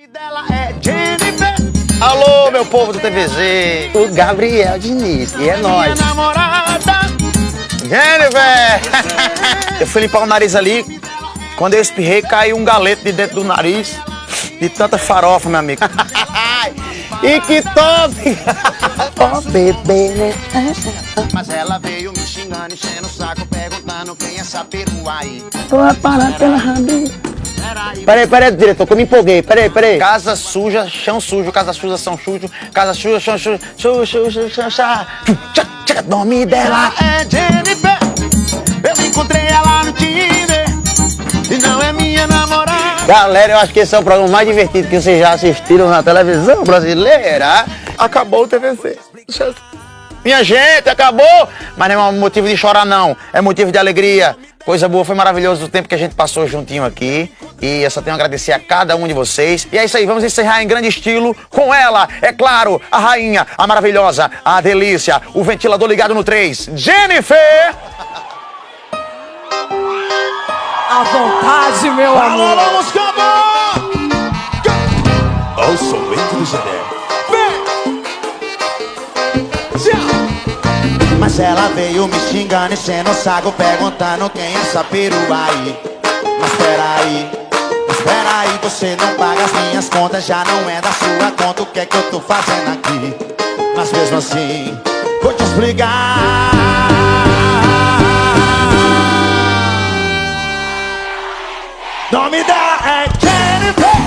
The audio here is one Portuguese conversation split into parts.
Dela é Jennifer. Alô, meu povo do TVZ, o Gabriel Diniz, e é nóis. Minha namorada. Jennifer! Eu fui limpar o nariz ali, quando eu espirrei, caiu um galeto de dentro do nariz, de tanta farofa, meu amigo. E que top! Oh, bebê, né? Mas ela veio me xingando, enchendo o saco, perguntando quem é essa perua aí. Vou parar pela rabinha. Peraí. Peraí, diretor, que eu me empolguei, peraí. Casa suja, chão sujo, casa suja, chão sujo, casa suja, chão sujo, nome dela. Ela é Jennifer. Eu encontrei ela no Tinder e não é minha namorada. Galera, eu acho que esse é o programa mais divertido que vocês já assistiram na televisão brasileira. Acabou o TVC. Minha gente, acabou! Mas não é motivo de chorar, não. É motivo de alegria. Coisa boa, foi maravilhoso o tempo que a gente passou juntinho aqui. E eu só tenho a agradecer a cada um de vocês. E é isso aí, vamos encerrar em grande estilo com ela, é claro, a rainha, a maravilhosa, a delícia, o ventilador ligado no 3, Jennifer! À vontade, meu Alô, amor. vamos acabar! Ao somente do Jané. Mas ela veio me xingando, enchendo o saco, perguntando quem é essa perua aí. Mas peraí, você não paga as minhas contas, já não é da sua conta, o que é que eu tô fazendo aqui? Mas mesmo assim, vou te explicar. Nome dela é Jennifer.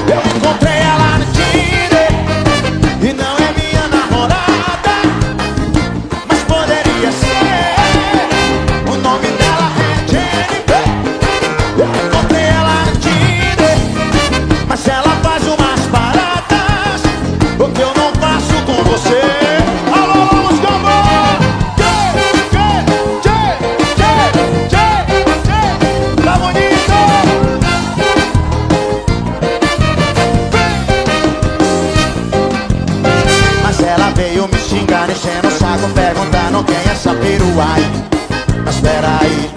Eu encontrei ela no Tinder e não é minha namorada, mas poderia ser. O nome dela é Jennifer. Eu encontrei ela no Tinder, mas ela faz umas paradas, o que eu não faço com você. Alô, vamos acabar! Tá bonito! Mas ela veio me xingando, enchendo o saco, perguntando quem é essa perua aí. Mas peraí,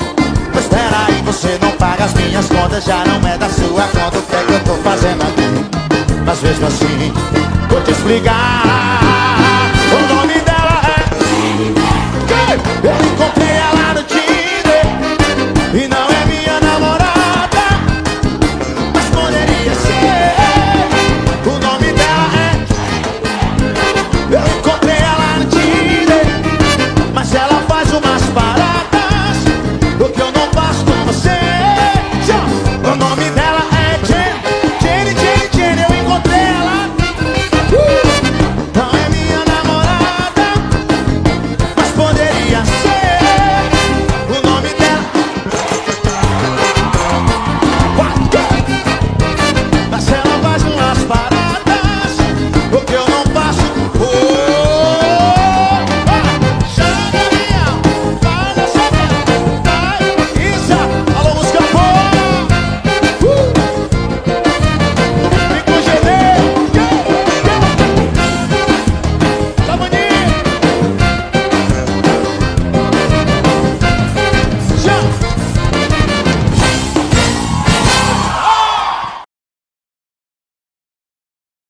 você não paga as minhas contas, já não é da sua conta, o que é que eu tô fazendo aqui? Mas mesmo assim, vou te explicar.